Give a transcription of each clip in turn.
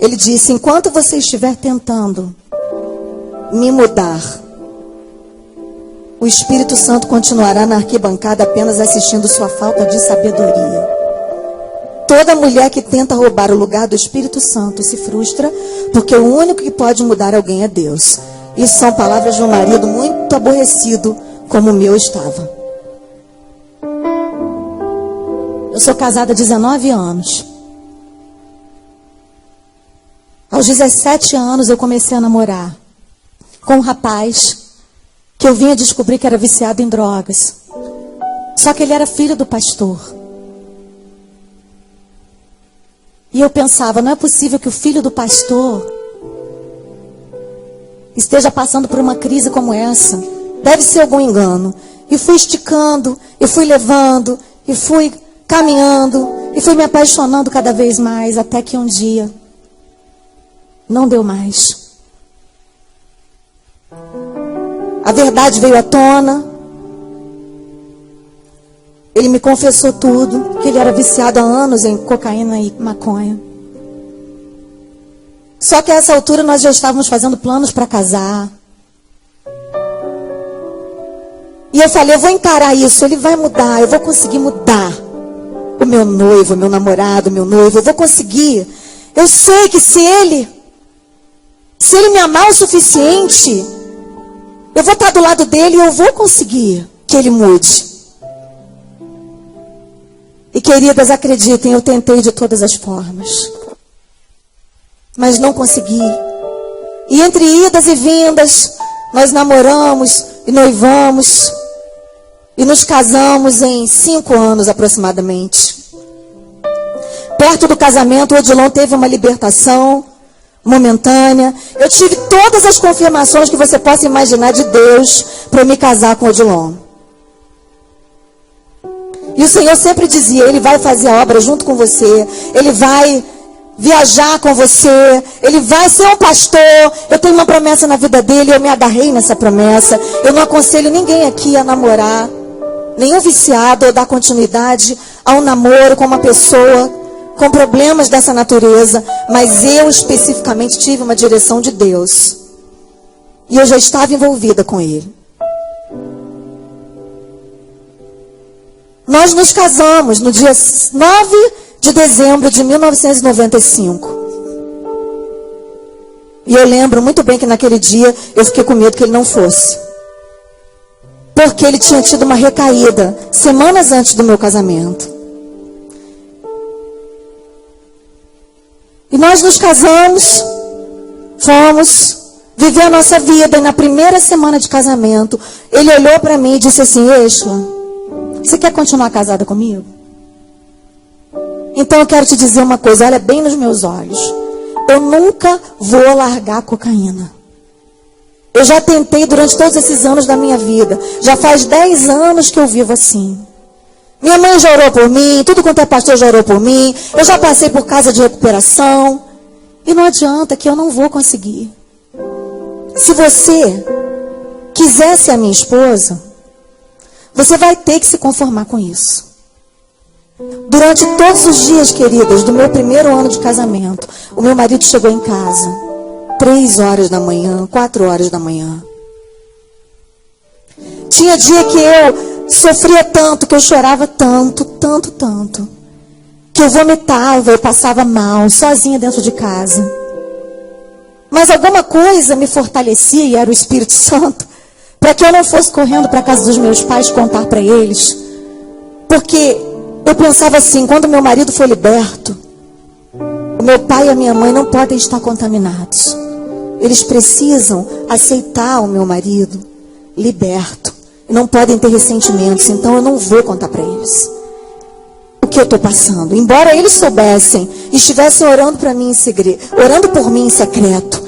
Ele disse: enquanto você estiver tentando me mudar, o Espírito Santo continuará na arquibancada apenas assistindo sua falta de sabedoria. Toda mulher que tenta roubar o lugar do Espírito Santo se frustra, porque o único que pode mudar alguém é Deus. Isso são palavras de um marido muito aborrecido, como o meu estava. Eu sou casada há 19 anos. Aos 17 anos eu comecei a namorar com um rapaz que eu vinha descobrir que era viciado em drogas. Só que ele era filho do pastor. E eu pensava, não é possível que o filho do pastor esteja passando por uma crise como essa. Deve ser algum engano. E fui esticando, e fui levando, e fui caminhando, e fui me apaixonando cada vez mais, até que um dia não deu mais. A verdade veio à tona. Ele me confessou tudo, que ele era viciado há anos em cocaína e maconha. Só que a essa altura nós já estávamos fazendo planos para casar. E eu falei, eu vou encarar isso, ele vai mudar, eu vou conseguir mudar. O meu noivo, meu namorado, meu noivo, eu vou conseguir. Eu sei que se ele me amar o suficiente, eu vou estar do lado dele e eu vou conseguir que ele mude. E queridas, acreditem, eu tentei de todas as formas, mas não consegui. E entre idas e vindas, nós namoramos e noivamos e nos casamos em 5 anos aproximadamente. Perto do casamento, o Odilon teve uma libertação momentânea. Eu tive todas as confirmações que você possa imaginar de Deus para me casar com o Odilon. E o Senhor sempre dizia, Ele vai fazer a obra junto com você, Ele vai viajar com você, Ele vai ser um pastor. Eu tenho uma promessa na vida dele, eu me agarrei nessa promessa. Eu não aconselho ninguém aqui a namorar, nenhum viciado, ou dar continuidade a um namoro com uma pessoa com problemas dessa natureza, mas eu especificamente tive uma direção de Deus. E eu já estava envolvida com ele. Nós nos casamos no dia 9 de dezembro de 1995. E eu lembro muito bem que naquele dia eu fiquei com medo que ele não fosse. Porque ele tinha tido uma recaída semanas antes do meu casamento. E nós nos casamos, fomos viver a nossa vida. E na primeira semana de casamento, ele olhou para mim e disse assim, Eixla, você quer continuar casada comigo? Então eu quero te dizer uma coisa, olha bem nos meus olhos. Eu nunca vou largar a cocaína. Eu já tentei durante todos esses anos da minha vida. Já faz 10 anos que eu vivo assim. Minha mãe já orou por mim, tudo quanto é pastor já orou por mim. Eu já passei por casa de recuperação. E não adianta que eu não vou conseguir. Se você quiser ser a minha esposa, você vai ter que se conformar com isso. Durante todos os dias, queridas, do meu primeiro ano de casamento, o meu marido chegou em casa 3 horas da manhã, 4 horas da manhã. Tinha dia que eu sofria tanto, que eu chorava tanto, que eu vomitava, eu passava mal, sozinha dentro de casa. Mas alguma coisa me fortalecia, e era o Espírito Santo, para que eu não fosse correndo para a casa dos meus pais contar para eles. Porque eu pensava assim, quando meu marido for liberto, o meu pai e a minha mãe não podem estar contaminados. Eles precisam aceitar o meu marido liberto. Não podem ter ressentimentos, então eu não vou contar para eles o que eu estou passando. Embora eles soubessem e estivessem orando para mim em segredo, orando por mim em secreto,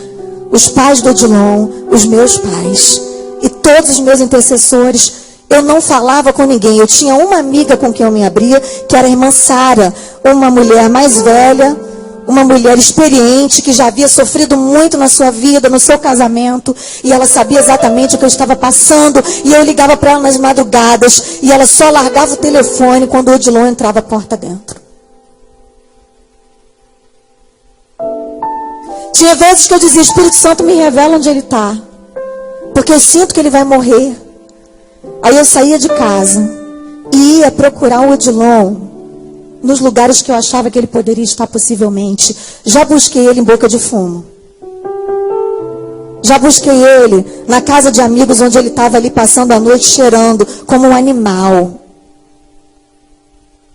os pais do Odilon, os meus pais e todos os meus intercessores, eu não falava com ninguém. Eu tinha uma amiga com quem eu me abria, que era a irmã Sara, uma mulher mais velha, uma mulher experiente, que já havia sofrido muito na sua vida, no seu casamento, e ela sabia exatamente o que eu estava passando, e eu ligava para ela nas madrugadas, e ela só largava o telefone quando o Odilon entrava a porta dentro. Tinha vezes que eu dizia, Espírito Santo, me revela onde ele está, porque eu sinto que ele vai morrer. Aí eu saía de casa e ia procurar o Odilon nos lugares que eu achava que ele poderia estar possivelmente. Já busquei ele em boca de fumo. Já busquei ele na casa de amigos onde ele estava ali passando a noite cheirando como um animal.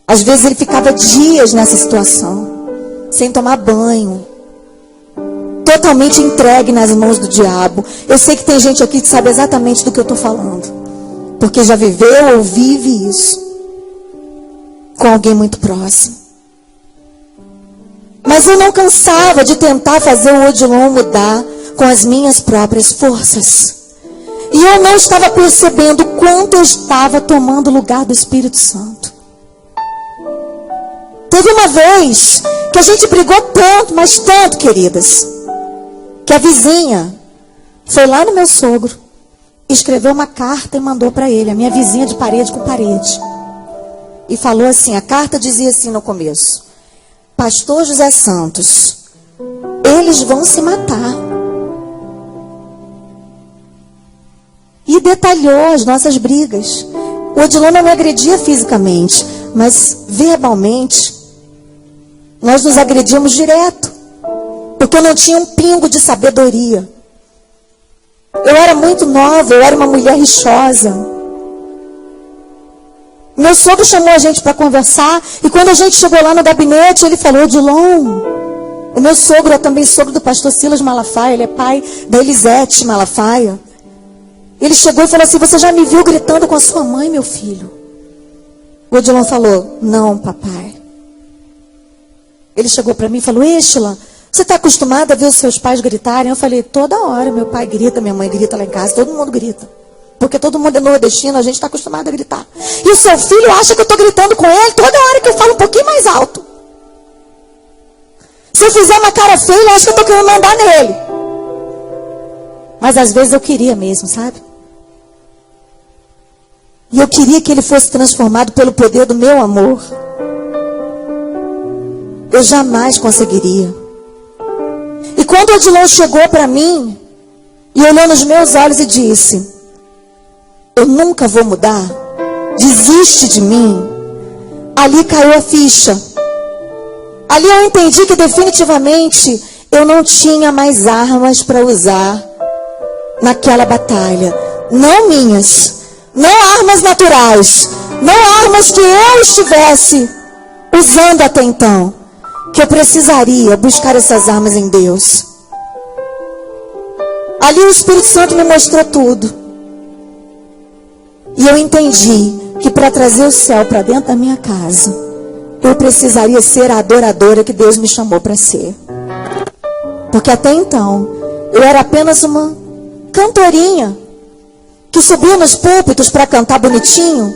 Às vezes ele ficava dias nessa situação, sem tomar banho, totalmente entregue nas mãos do diabo. Eu sei que tem gente aqui que sabe exatamente do que eu estou falando, porque já viveu ou vive isso com alguém muito próximo. Mas eu não cansava de tentar fazer o Odilon mudar com as minhas próprias forças. E eu não estava percebendo quanto eu estava tomando o lugar do Espírito Santo. Teve uma vez que a gente brigou tanto, mas tanto, queridas, que a vizinha foi lá no meu sogro, escreveu uma carta e mandou para ele, a minha vizinha de parede com parede. E falou assim, a carta dizia assim no começo: Pastor José Santos, eles vão se matar. E detalhou as nossas brigas. O Odilon não me agredia fisicamente, mas verbalmente nós nos agredíamos direto, porque eu não tinha um pingo de sabedoria. Eu era muito nova, eu era uma mulher rixosa. Meu sogro chamou a gente para conversar, e quando a gente chegou lá no gabinete, ele falou: Odilon, o meu sogro é também sogro do pastor Silas Malafaia, ele é pai da Elisete Malafaia. Ele chegou e falou assim: você já me viu gritando com a sua mãe, meu filho? O Odilon falou: não, papai. Ele chegou para mim e falou: Estila, você está acostumada a ver os seus pais gritarem? Eu falei: toda hora meu pai grita, minha mãe grita lá em casa, todo mundo grita. Porque todo mundo é nordestino, a gente está acostumado a gritar. E o seu filho acha que eu estou gritando com ele toda hora que eu falo um pouquinho mais alto. Se eu fizer uma cara feia, ele acha que eu estou querendo mandar nele. Mas às vezes eu queria mesmo, sabe? E eu queria que ele fosse transformado pelo poder do meu amor. Eu jamais conseguiria. E quando o Odilon chegou para mim e olhou nos meus olhos e disse: eu nunca vou mudar, desiste de mim, ali caiu a ficha. Ali eu entendi que definitivamente eu não tinha mais armas para usar naquela batalha. Não minhas, não armas naturais, não armas que eu estivesse usando até então, que eu precisaria buscar essas armas em Deus. Ali o Espírito Santo me mostrou tudo. E eu entendi que para trazer o céu para dentro da minha casa, eu precisaria ser a adoradora que Deus me chamou para ser. Porque até então, eu era apenas uma cantorinha que subia nos púlpitos para cantar bonitinho,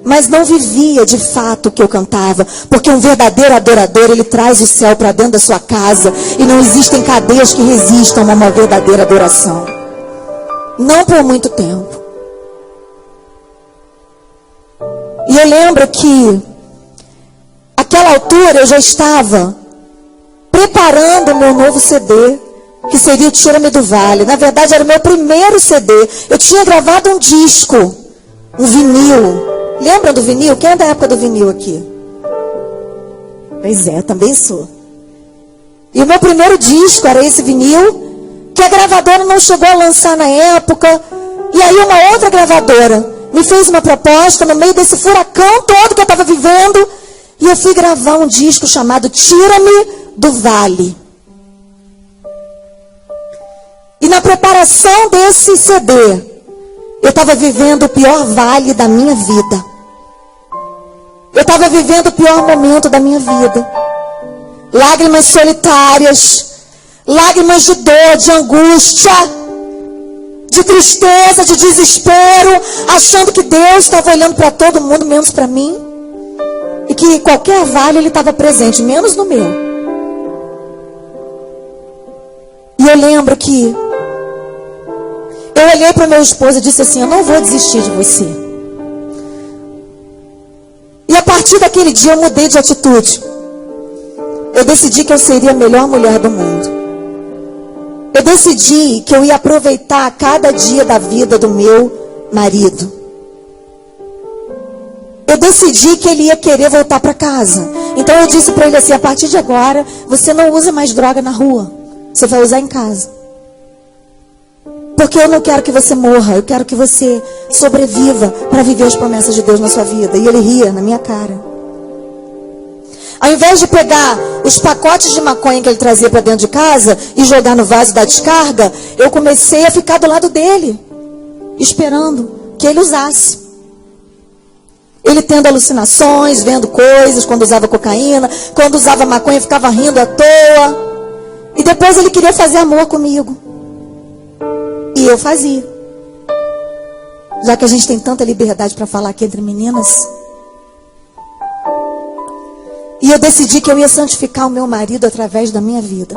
mas não vivia de fato o que eu cantava. Porque um verdadeiro adorador, ele traz o céu para dentro da sua casa, e não existem cadeias que resistam a uma verdadeira adoração. Não por muito tempo. E eu lembro que àquela altura eu já estava preparando o meu novo CD, que seria o Tira-me do Vale. Na verdade era o meu primeiro CD. Eu tinha gravado um disco, um vinil. Lembram do vinil? Quem é da época do vinil aqui? Pois é, eu também sou. E o meu primeiro disco era esse vinil, que a gravadora não chegou a lançar na época. E aí uma outra gravadora me fez uma proposta no meio desse furacão todo que eu estava vivendo. E eu fui gravar um disco chamado Tira-me do Vale. E na preparação desse CD, eu estava vivendo o pior vale da minha vida. Eu estava vivendo o pior momento da minha vida. Lágrimas solitárias, lágrimas de dor, de angústia, de tristeza, de desespero, achando que Deus estava olhando para todo mundo, menos para mim. E que em qualquer vale ele estava presente, menos no meu. E eu lembro que eu olhei para meu esposo e disse assim: eu não vou desistir de você. E a partir daquele dia eu mudei de atitude. Eu decidi que eu seria a melhor mulher do mundo. Eu decidi que eu ia aproveitar cada dia da vida do meu marido. Eu decidi que ele ia querer voltar para casa. Então eu disse para ele assim: a partir de agora, você não usa mais droga na rua. Você vai usar em casa. Porque eu não quero que você morra. Eu quero que você sobreviva para viver as promessas de Deus na sua vida. E ele ria na minha cara. Ao invés de pegar os pacotes de maconha que ele trazia para dentro de casa e jogar no vaso da descarga, eu comecei a ficar do lado dele, esperando que ele usasse. Ele tendo alucinações, vendo coisas, quando usava cocaína, quando usava maconha ficava rindo à toa. E depois ele queria fazer amor comigo. E eu fazia. Já que a gente tem tanta liberdade para falar aqui entre meninas. E eu decidi que eu ia santificar o meu marido através da minha vida.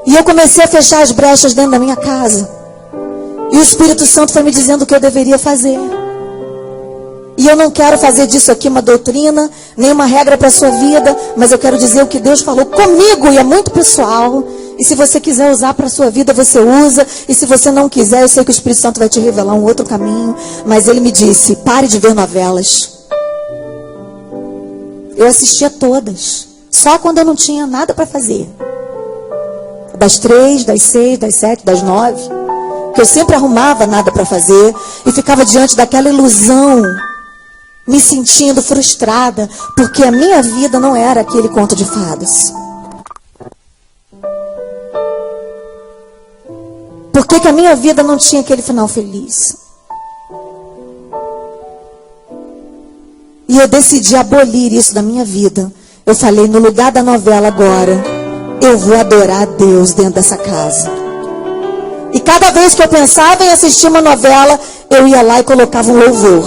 E eu comecei a fechar as brechas dentro da minha casa. E o Espírito Santo foi me dizendo o que eu deveria fazer. E eu não quero fazer disso aqui uma doutrina, nem uma regra para a sua vida, mas eu quero dizer o que Deus falou comigo, e é muito pessoal. E se você quiser usar para a sua vida, você usa. E se você não quiser, eu sei que o Espírito Santo vai te revelar um outro caminho. Mas ele me disse: pare de ver novelas. Eu assistia todas, só quando eu não tinha nada para fazer. Das 3, das 6, das 7, das 9. Que eu sempre arrumava nada para fazer. E ficava diante daquela ilusão, me sentindo frustrada, porque a minha vida não era aquele conto de fadas. Por que a minha vida não tinha aquele final feliz? E eu decidi abolir isso da minha vida. Eu falei: no lugar da novela agora, eu vou adorar a Deus dentro dessa casa. E cada vez que eu pensava em assistir uma novela, eu ia lá e colocava um louvor.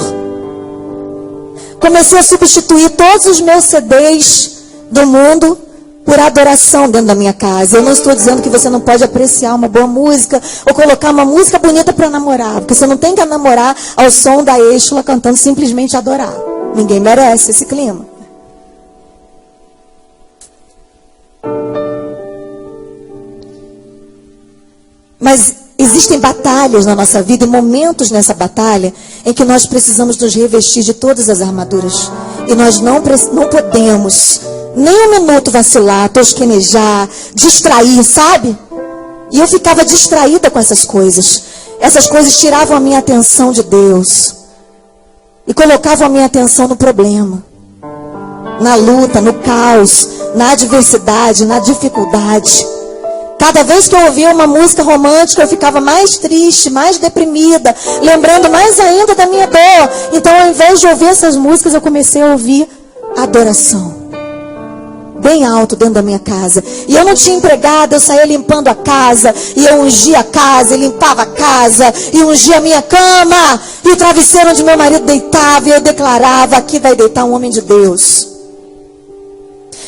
Comecei a substituir todos os meus CDs do mundo por adoração dentro da minha casa. Eu não estou dizendo que você não pode apreciar uma boa música ou colocar uma música bonita para namorar. Porque você não tem que namorar ao som da Exula cantando simplesmente adorar. Ninguém merece esse clima. Mas existem batalhas na nossa vida e momentos nessa batalha em que nós precisamos nos revestir de todas as armaduras. E nós não podemos nem um minuto vacilar, tosquenejar, distrair, sabe? E eu ficava distraída com essas coisas. Essas coisas tiravam a minha atenção de Deus. E colocavam a minha atenção no problema. Na luta, no caos, na adversidade, na dificuldade. Cada vez que eu ouvia uma música romântica, eu ficava mais triste, mais deprimida, lembrando mais ainda da minha dor. Então, ao invés de ouvir essas músicas, eu comecei a ouvir adoração. Bem alto dentro da minha casa. E eu não tinha empregada, eu saía limpando a casa, e eu ungia a casa, e limpava a casa, e ungia a minha cama, e o travesseiro onde meu marido deitava, e eu declarava: aqui vai deitar um homem de Deus.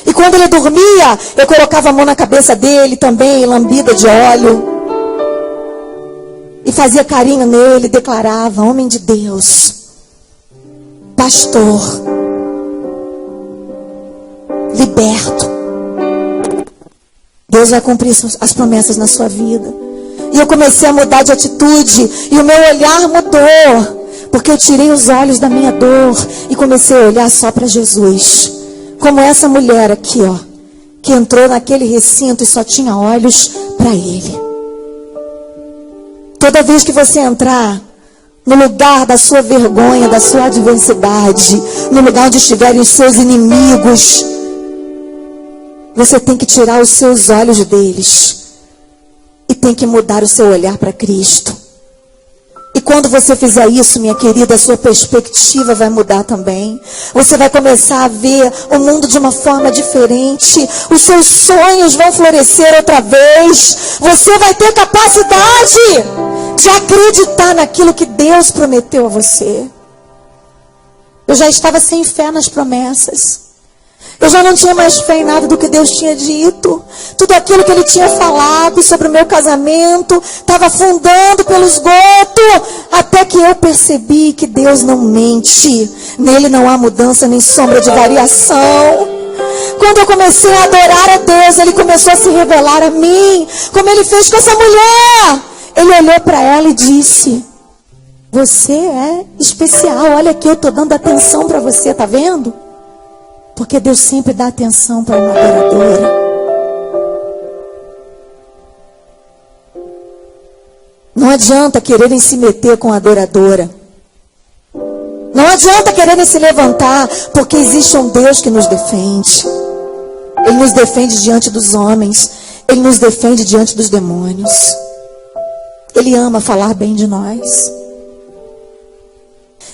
E quando ele dormia, eu colocava a mão na cabeça dele também, lambida de óleo. E fazia carinho nele, declarava: homem de Deus, pastor, liberto. Deus vai cumprir as promessas na sua vida. E eu comecei a mudar de atitude, e o meu olhar mudou, porque eu tirei os olhos da minha dor e comecei a olhar só para Jesus. Como essa mulher aqui, ó, que entrou naquele recinto e só tinha olhos para Ele. Toda vez que você entrar no lugar da sua vergonha, da sua adversidade, no lugar onde estiverem os seus inimigos, você tem que tirar os seus olhos deles e tem que mudar o seu olhar para Cristo. E quando você fizer isso, minha querida, a sua perspectiva vai mudar também. Você vai começar a ver o mundo de uma forma diferente. Os seus sonhos vão florescer outra vez. Você vai ter capacidade de acreditar naquilo que Deus prometeu a você. Eu já estava sem fé nas promessas. Eu já não tinha mais fé em nada do que Deus tinha dito. Tudo aquilo que Ele tinha falado sobre o meu casamento estava afundando pelo esgoto. Até que eu percebi que Deus não mente. Nele não há mudança nem sombra de variação. Quando eu comecei a adorar a Deus, Ele começou a se revelar a mim, como Ele fez com essa mulher. Ele olhou para ela e disse: você é especial, olha aqui, eu estou dando atenção para você, tá vendo? Porque Deus sempre dá atenção para uma adoradora. Não adianta quererem se meter com a adoradora. Não adianta quererem se levantar, porque existe um Deus que nos defende. Ele nos defende diante dos homens. Ele nos defende diante dos demônios. Ele ama falar bem de nós.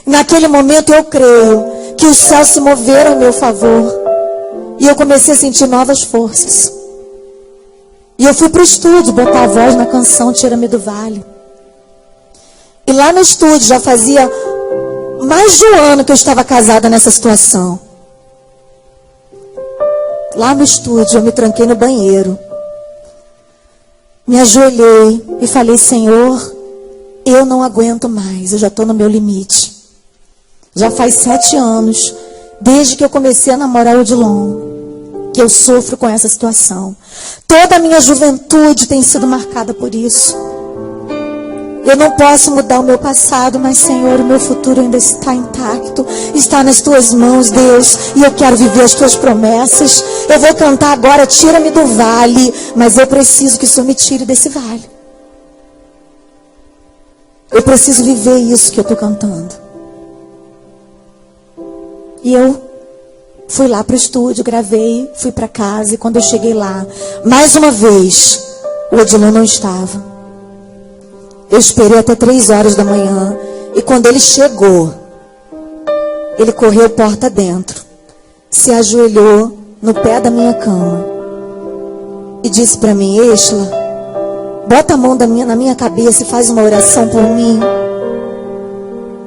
Naquele momento eu creio que os céus se moveram em meu favor. E eu comecei a sentir novas forças. E eu fui para o estúdio botar a voz na canção Tira-me do Vale. E lá no estúdio já fazia mais de um ano que eu estava casada nessa situação. Lá no estúdio eu me tranquei no banheiro. Me ajoelhei e falei: Senhor, eu não aguento mais, eu já estou no meu limite. Já faz 7 anos, desde que eu comecei a namorar o Odilon, que eu sofro com essa situação. Toda a minha juventude tem sido marcada por isso. Eu não posso mudar o meu passado, mas Senhor, o meu futuro ainda está intacto. Está nas tuas mãos, Deus, e eu quero viver as tuas promessas. Eu vou cantar agora, tira-me do vale, mas eu preciso que o Senhor me tire desse vale. Eu preciso viver isso que eu estou cantando. E eu fui lá para o estúdio, gravei, fui para casa, e quando eu cheguei lá, mais uma vez, o Odilon não estava. Eu esperei até 3 horas da manhã, e quando ele chegou, ele correu porta dentro, se ajoelhou no pé da minha cama e disse para mim: Êxla, bota a mão na minha cabeça e faz uma oração por mim.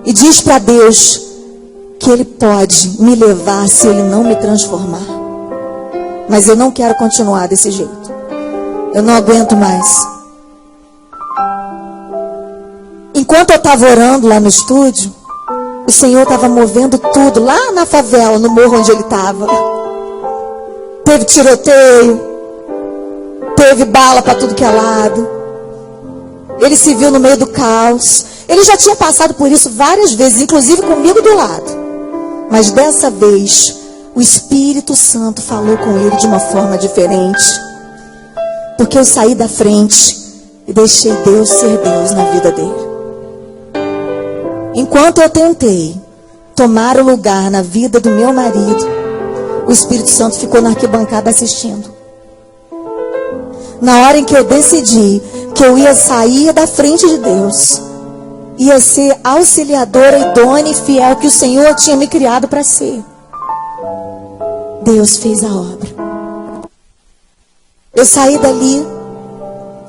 E diz para Deus que Ele pode me levar se Ele não me transformar. Mas eu não quero continuar desse jeito. Eu não aguento mais. Enquanto eu estava orando lá no estúdio, o Senhor estava movendo tudo lá na favela, no morro onde ele estava. Teve tiroteio, teve bala para tudo que é lado. Ele se viu no meio do caos. Ele já tinha passado por isso várias vezes, inclusive comigo do lado. Mas dessa vez, o Espírito Santo falou com ele de uma forma diferente. Porque eu saí da frente e deixei Deus ser Deus na vida dele. Enquanto eu tentei tomar o lugar na vida do meu marido, o Espírito Santo ficou na arquibancada assistindo. Na hora em que eu decidi que eu ia sair da frente de Deus, ia ser auxiliadora idônea e fiel que o Senhor tinha me criado para ser, Deus fez a obra. Eu saí dali,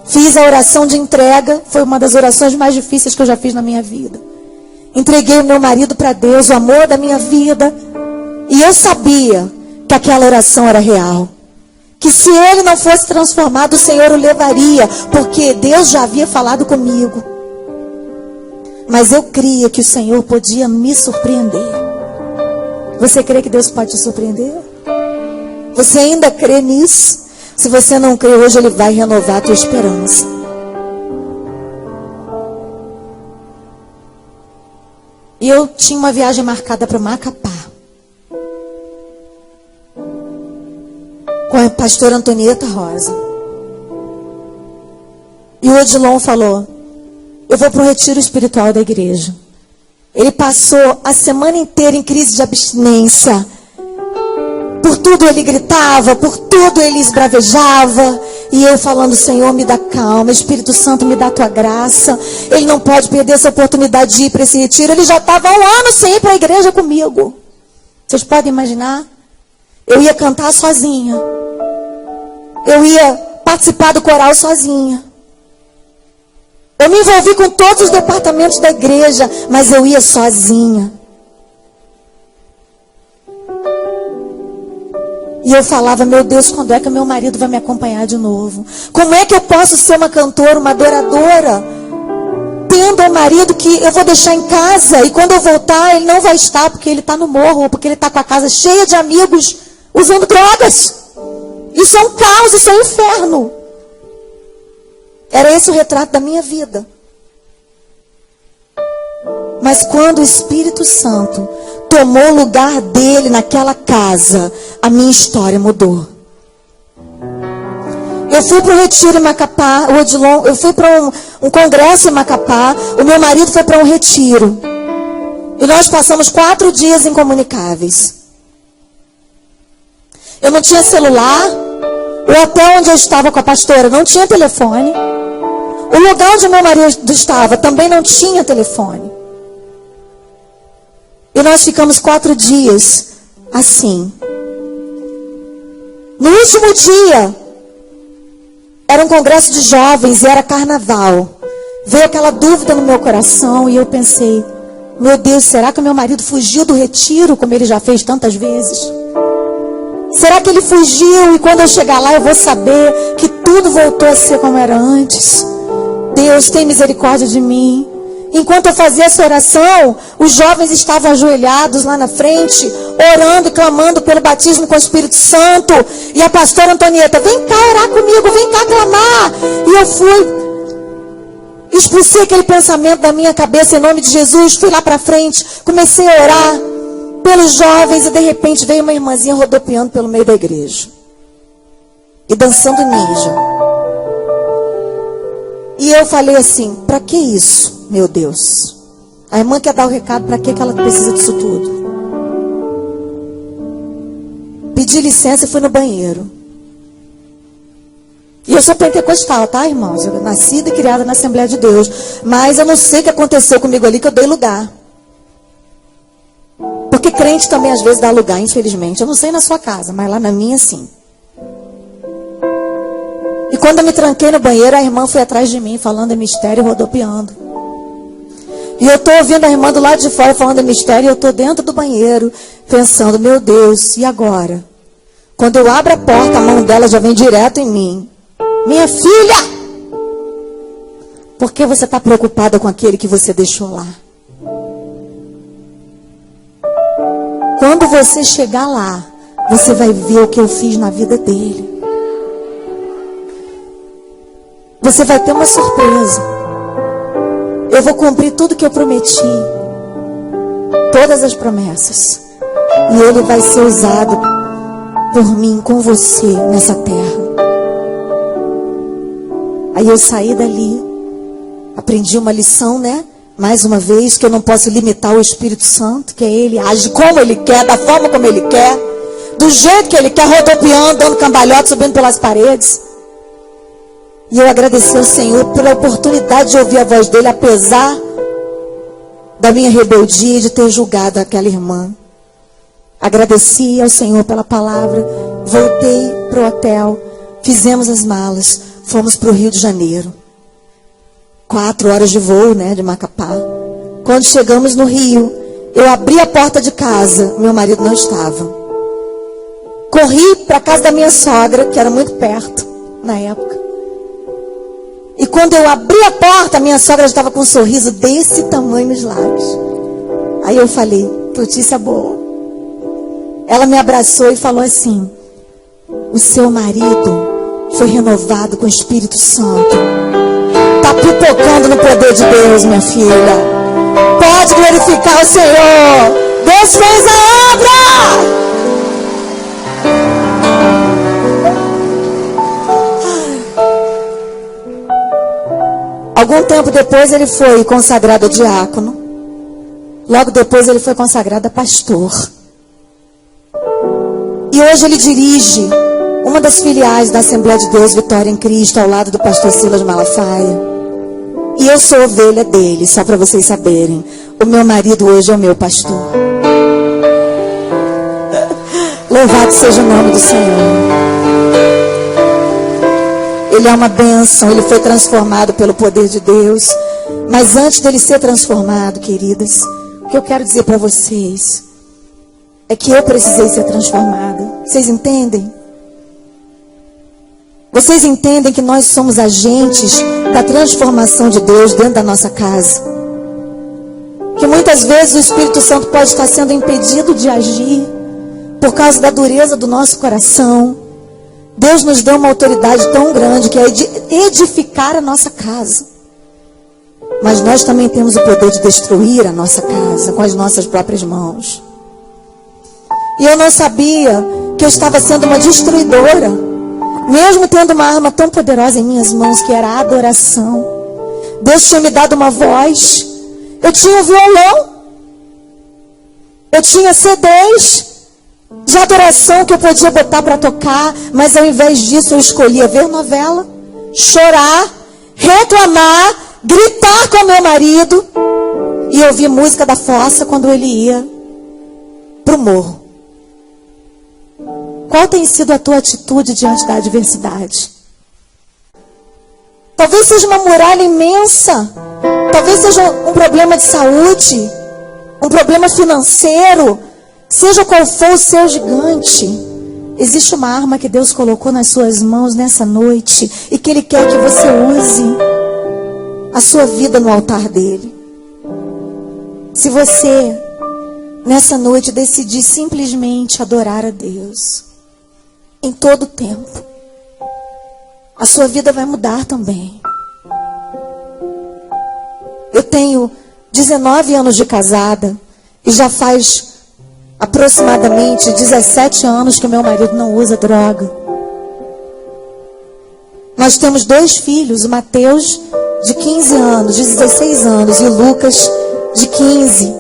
fiz a oração de entrega, foi uma das orações mais difíceis que eu já fiz na minha vida. Entreguei o meu marido para Deus, o amor da minha vida. E eu sabia que aquela oração era real. Que se ele não fosse transformado, o Senhor o levaria. Porque Deus já havia falado comigo. Mas eu cria que o Senhor podia me surpreender. Você crê que Deus pode te surpreender? Você ainda crê nisso? Se você não crê, hoje Ele vai renovar a tua esperança. E eu tinha uma viagem marcada para Macapá. Com a pastora Antonieta Rosa. E o Odilon falou: eu vou para o retiro espiritual da igreja. Ele passou a semana inteira em crise de abstinência. Por tudo ele gritava, por tudo ele esbravejava. E eu falando: Senhor, me dá calma, Espírito Santo, me dá a tua graça. Ele não pode perder essa oportunidade de ir para esse retiro. Ele já estava há 1 ano sem ir para a igreja comigo. Vocês podem imaginar? Eu ia cantar sozinha. Eu ia participar do coral sozinha. Eu me envolvi com todos os departamentos da igreja, mas eu ia sozinha. E eu falava: meu Deus, quando é que meu marido vai me acompanhar de novo? Como é que eu posso ser uma cantora, uma adoradora, tendo um marido que eu vou deixar em casa, e quando eu voltar ele não vai estar porque ele está no morro, ou porque ele está com a casa cheia de amigos usando drogas. Isso é um caos, isso é um inferno. Era esse o retrato da minha vida. Mas quando o Espírito Santo tomou o lugar dele naquela casa, a minha história mudou. Eu fui para o retiro em Macapá, o Odilon, eu fui para um congresso em Macapá, o meu marido foi para um retiro. E nós passamos 4 dias incomunicáveis. Eu não tinha celular, o hotel onde eu estava com a pastora não tinha telefone. O lugar onde meu marido estava também não tinha telefone. E nós ficamos 4 dias assim. No último dia, era um congresso de jovens e era carnaval. Veio aquela dúvida no meu coração e eu pensei, meu Deus, será que o meu marido fugiu do retiro, como ele já fez tantas vezes? Será que ele fugiu e quando eu chegar lá eu vou saber que tudo voltou a ser como era antes? Deus, tem misericórdia de mim. Enquanto eu fazia essa oração, os jovens estavam ajoelhados lá na frente, orando e clamando pelo batismo com o Espírito Santo. E a pastora Antonieta, vem cá orar comigo, vem cá clamar. E eu fui, expulsei aquele pensamento da minha cabeça em nome de Jesus, fui lá para frente, comecei a orar pelos jovens e de repente veio uma irmãzinha rodopiando pelo meio da igreja. E dançando ninja. E eu falei assim, para que isso, meu Deus? A irmã quer dar o recado, para que ela precisa disso tudo? Pedi licença e fui no banheiro. E eu sou pentecostal, tá, irmãos? Eu nascida e criada na Assembleia de Deus. Mas eu não sei o que aconteceu comigo ali, que eu dei lugar. Porque crente também às vezes dá lugar, infelizmente. Eu não sei na sua casa, mas lá na minha sim. E quando eu me tranquei no banheiro, a irmã foi atrás de mim, falando em mistério e rodopiando. E eu estou ouvindo a irmã do lado de fora falando em mistério, e eu estou dentro do banheiro, pensando, meu Deus, e agora? Quando eu abro a porta, a mão dela já vem direto em mim. Minha filha! Por que você está preocupada com aquele que você deixou lá? Quando você chegar lá, você vai ver o que eu fiz na vida dele. Você vai ter uma surpresa. Eu vou cumprir tudo que eu prometi. Todas as promessas. E ele vai ser usado por mim, com você, nessa terra. Aí eu saí dali. Aprendi uma lição, né? Mais uma vez, que eu não posso limitar o Espírito Santo. Que ele age como ele quer, da forma como ele quer. Do jeito que ele quer, rodopiando, dando cambalhota, subindo pelas paredes. E eu agradeci ao Senhor pela oportunidade de ouvir a voz dele, apesar da minha rebeldia e de ter julgado aquela irmã. Agradeci ao Senhor pela palavra, voltei para o hotel, fizemos as malas, fomos para o Rio de Janeiro. 4 horas de voo, né, de Macapá. Quando chegamos no Rio, eu abri a porta de casa, meu marido não estava. Corri para a casa da minha sogra, que era muito perto na época. E quando eu abri a porta, a minha sogra estava com um sorriso desse tamanho nos lábios. Aí eu falei, notícia boa. Ela me abraçou e falou assim, o seu marido foi renovado com o Espírito Santo. Está pipocando no poder de Deus, minha filha. Pode glorificar o Senhor. Deus fez a obra. Algum tempo depois ele foi consagrado a diácono. Logo depois ele foi consagrado a pastor. E hoje ele dirige uma das filiais da Assembleia de Deus Vitória em Cristo, ao lado do pastor Silas Malafaia. E eu sou ovelha dele, só para vocês saberem. O meu marido hoje é o meu pastor. Louvado seja o nome do Senhor. Ele é uma bênção, ele foi transformado pelo poder de Deus. Mas antes dele ser transformado, queridas, o que eu quero dizer para vocês é que eu precisei ser transformada. Vocês entendem? Vocês entendem que nós somos agentes da transformação de Deus dentro da nossa casa? Que muitas vezes o Espírito Santo pode estar sendo impedido de agir por causa da dureza do nosso coração, Deus nos deu uma autoridade tão grande que é de edificar a nossa casa. Mas nós também temos o poder de destruir a nossa casa com as nossas próprias mãos. E eu não sabia que eu estava sendo uma destruidora, mesmo tendo uma arma tão poderosa em minhas mãos, que era a adoração. Deus tinha me dado uma voz. Eu tinha violão. Eu tinha CDs de adoração que eu podia botar para tocar, mas ao invés disso eu escolhia ver novela, chorar, reclamar, gritar com meu marido e ouvir música da fossa quando ele ia para o morro. Qual tem sido a tua atitude diante da adversidade? Talvez seja uma muralha imensa, talvez seja um problema de saúde, um problema financeiro, seja qual for o seu gigante. Existe uma arma que Deus colocou nas suas mãos nessa noite e que Ele quer que você use a sua vida no altar dele. Se você nessa noite decidir simplesmente adorar a Deus em todo o tempo, a sua vida vai mudar também. Eu tenho 19 anos de casada e já faz aproximadamente 17 anos que meu marido não usa droga. Nós temos 2 filhos, o Mateus de 15 anos, de 16 anos e o Lucas de 15.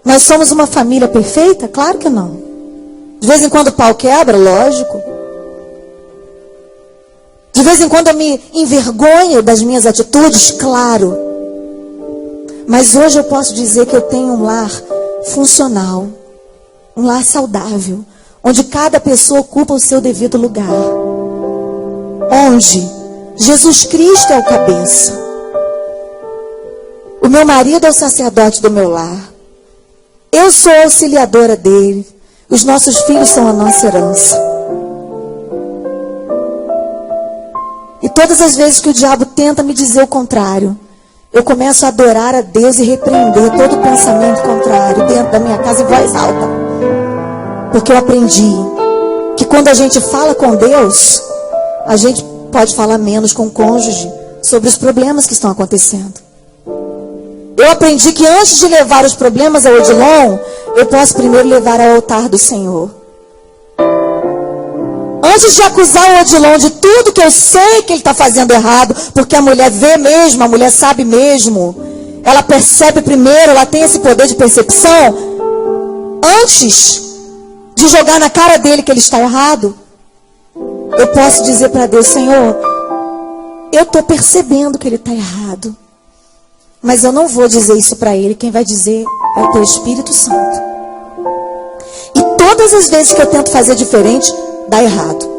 Nós somos uma família perfeita? Claro que não. De vez em quando o pau quebra, lógico. De vez em quando eu me envergonho das minhas atitudes, claro. Mas hoje eu posso dizer que eu tenho um lar funcional, um lar saudável, onde cada pessoa ocupa o seu devido lugar, onde Jesus Cristo é o cabeça. O meu marido é o sacerdote do meu lar. Eu sou a auxiliadora dele. Os nossos filhos são a nossa herança. E todas as vezes que o diabo tenta me dizer o contrário, eu começo a adorar a Deus e repreender todo o pensamento contrário dentro da minha casa em voz alta. Porque eu aprendi que quando a gente fala com Deus, a gente pode falar menos com o cônjuge sobre os problemas que estão acontecendo. Eu aprendi que antes de levar os problemas ao Odilon, eu posso primeiro levar ao altar do Senhor. Antes de acusar o Odilon de tudo que eu sei que ele está fazendo errado, porque a mulher vê mesmo, a mulher sabe mesmo, ela percebe primeiro, ela tem esse poder de percepção. Antes de jogar na cara dele que ele está errado, eu posso dizer para Deus: Senhor, eu estou percebendo que ele está errado, mas eu não vou dizer isso para ele. Quem vai dizer é o teu Espírito Santo. E todas as vezes que eu tento fazer diferente, dá errado.